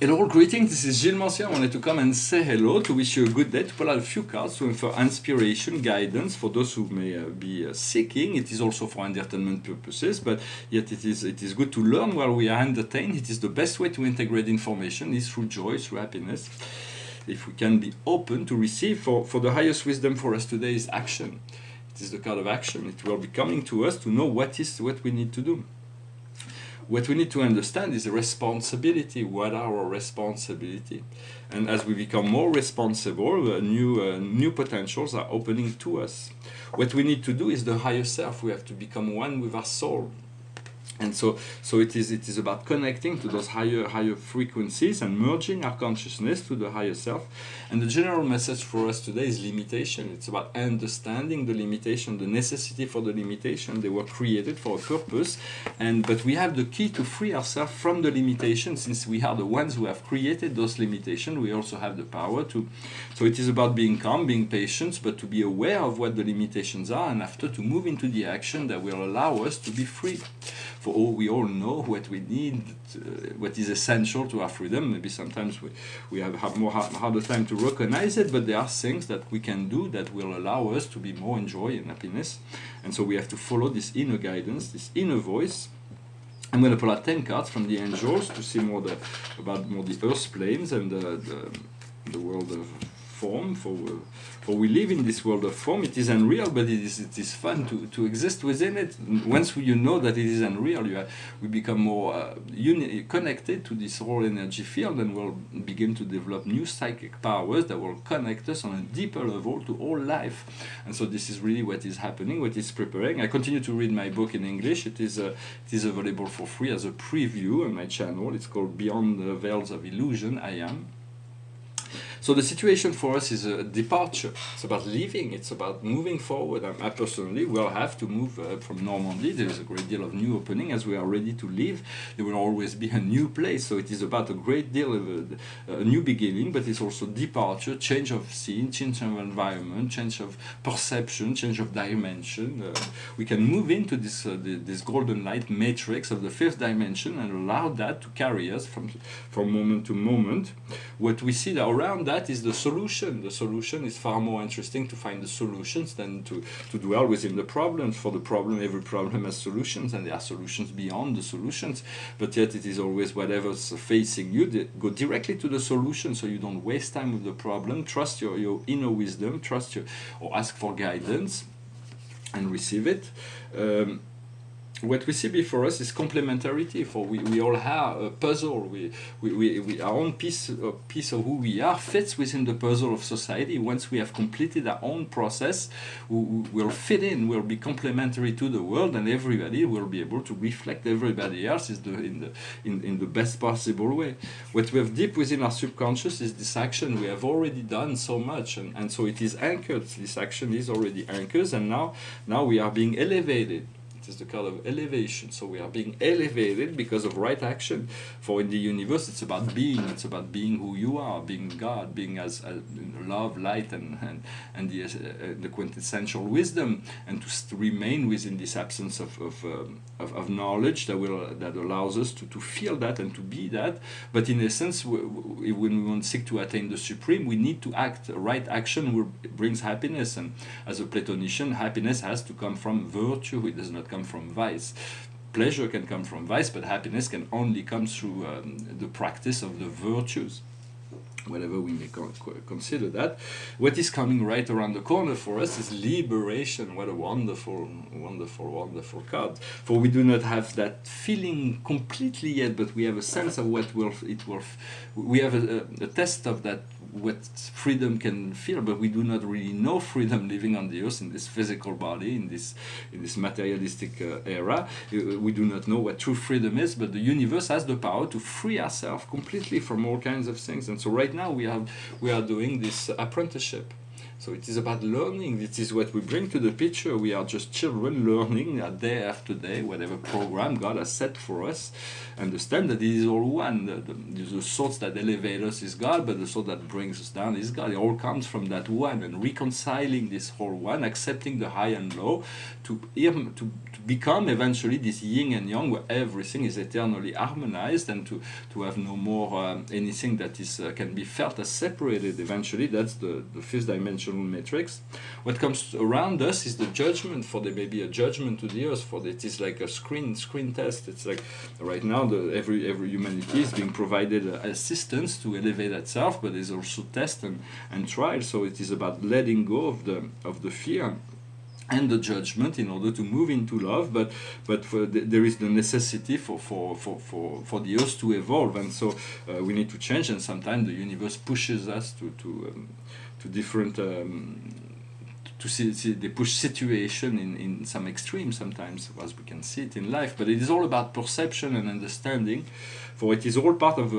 Hello, greetings. This is Gilles Mancier. I wanted to come and say hello, to wish you a good day, to pull out a few cards for inspiration, guidance for those who may be seeking. It is also for entertainment purposes, but yet it is good to learn while we are entertained. It is the best way to integrate information is through joy, through happiness. If we can be open to receive, for the highest wisdom for us today is action. It is the card of action. It will be coming to us to know what we need to do. What we need to understand is the responsibility. What are our responsibility? And as we become more responsible, new potentials are opening to us. What we need to do is the higher self. We have to become one with our soul. And so it is about connecting to those higher frequencies and merging our consciousness to the higher self. And the general message for us today is limitation. It's about understanding the limitation, the necessity for the limitation. They were created for a purpose, but we have the key to free ourselves from the limitation. Since we are the ones who have created those limitations, we also have the power to. So it is about being calm, being patient, but to be aware of what the limitations are, and after to move into the action that will allow us to be free. For we all know what we need, what is essential to our freedom. Maybe sometimes we have harder time to recognize it, but there are things that we can do that will allow us to be more in joy and happiness. And so we have to follow this inner guidance, this inner voice. I'm going to pull out 10 cards from the angels to see about the earth planes and the world of form. For we live in this world of form. It is unreal, but it is fun to exist within it. Once you know that it is unreal, we become more connected to this whole energy field, and we'll begin to develop new psychic powers that will connect us on a deeper level to all life. And so this is really what is happening, what is preparing. I continue to read my book in English. It is available for free as a preview on my channel. It's called Beyond the Veils of Illusion, I Am. So the situation for us is a departure. It's about leaving. It's about moving forward. I personally will have to move from Normandy. There is a great deal of new opening. As we are ready to leave, there will always be a new place. So it is about a great deal of a new beginning, but it's also departure, change of scene, change of environment, change of perception, change of dimension. We can move into this golden light matrix of the fifth dimension and allow that to carry us from moment to moment. What we see around that is the solution. The solution is far more interesting to find the solutions than to dwell within the problems. For the problem, every problem has solutions, and there are solutions beyond the solutions. But yet it is always whatever's facing you, go directly to the solution so you don't waste time with the problem. Trust your inner wisdom, or ask for guidance and receive it. What we see before us is complementarity. For we all have a puzzle. We our own piece of who we are fits within the puzzle of society. Once we have completed our own process, we'll fit in. We'll be complementary to the world, and everybody will be able to reflect everybody else in the best possible way. What we have deep within our subconscious is this action. We have already done so much, and so it is anchored. This action is already anchored, and now we are being elevated. It is the card of elevation. So we are being elevated because of right action. For in the universe, it's about being. It's about being who you are, being God, being as love, light, and the quintessential wisdom, and to remain within this absence of knowledge that allows us to feel that and to be that. But in essence, when we want to seek to attain the supreme, we need to act. Right action brings happiness, and as a Platonician, happiness has to come from virtue. It does not come from vice. Pleasure can come from vice, but happiness can only come through the practice of the virtues, whatever we may consider that. What is coming right around the corner for us is liberation. What a wonderful, wonderful, wonderful card. For we do not have that feeling completely yet, but we have a sense of what we have a test of that, what freedom can feel, but we do not really know freedom living on the earth in this physical body, in this materialistic era. We do not know what true freedom is, but the universe has the power to free ourselves completely from all kinds of things. And so right now we are doing this apprenticeship. So it is about learning. It is what we bring to the picture. We are just children learning day after day, whatever program God has set for us. Understand that it is all one. The source that elevates us is God, but the source that brings us down is God. It all comes from that one, and reconciling this whole one, accepting the high and low, to become eventually this yin and yang where everything is eternally harmonized, and to have no more anything that is can be felt as separated eventually. That's the fifth dimensional matrix. What comes around us is the judgment. For there may be a judgment to the earth, for it is like a screen test. It's like right now every humanity is being provided assistance to elevate itself, but there's also test and trial. So it is about letting go of the fear and the judgment in order to move into love, but there is the necessity for the earth to evolve, and so we need to change, and sometimes the universe pushes us to different to see they push situation in some extremes sometimes, as we can see it in life. But it is all about perception and understanding, for it is all part of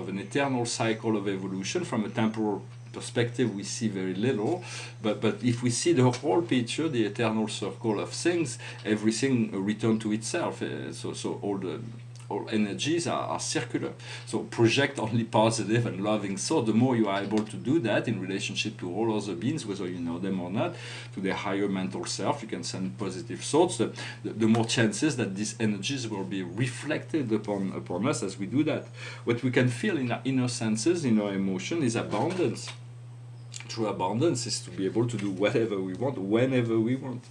an eternal cycle of evolution. From a temporal perspective we see very little, but if we see the whole picture, the eternal circle of things, everything return to itself. So all energies are circular. So project only positive and loving thought. The more you are able to do that in relationship to all other beings, whether you know them or not, to their higher mental self, you can send positive thoughts, the more chances that these energies will be reflected upon us as we do that. What we can feel in our inner senses, in our emotion, is abundance. True abundance is to be able to do whatever we want, whenever we want.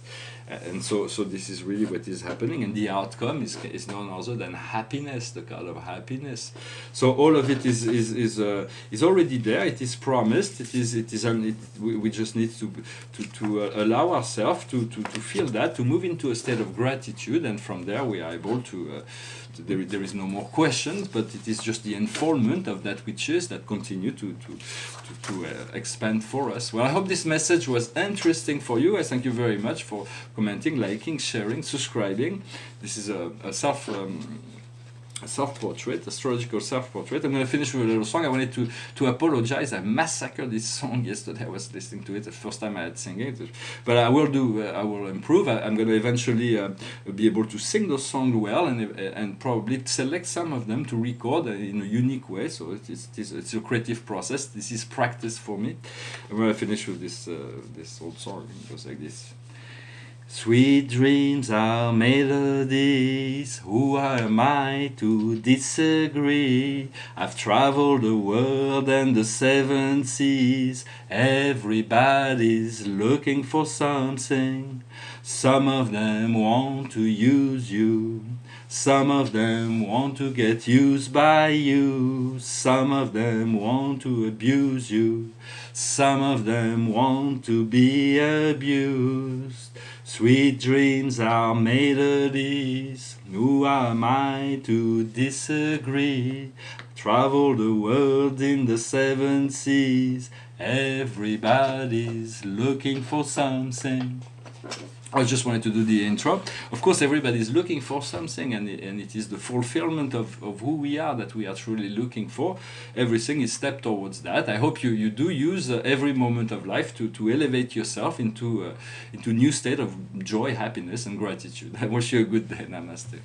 And so this is really what is happening, and the outcome is none other than happiness, the color of happiness. So all of it is already there. It is promised. We just need to allow ourselves to feel that, to move into a state of gratitude, and from there we are able to. There is no more questions, but it is just the unfoldment of that which is, that continue to expand for us. Well, I hope this message was interesting for you. I thank you very much for commenting, liking, sharing, subscribing. This is a self-portrait, astrological self-portrait. I'm going to finish with a little song. I wanted to apologize. I massacred this song yesterday. I was listening to it the first time I had sing it, but I will improve. I'm going to eventually be able to sing those songs well, and probably select some of them to record in a unique way. So it's a creative process. This is practice for me. I'm going to finish with this old song. It goes like this. Sweet dreams are melodies, who am I to disagree? I've traveled the world and the seven seas, everybody's looking for something. Some of them want to use you, some of them want to get used by you, some of them want to abuse you, some of them want to be abused. Sweet dreams are melodies, who am I to disagree? Travel the world in the seven seas, everybody's looking for something. I just wanted to do the intro. Of course, everybody's looking for something, and it is the fulfillment of who we are that we are truly looking for. Everything is step towards that. I hope you do use every moment of life to elevate yourself into a new state of joy, happiness, and gratitude. I wish you a good day. Namaste.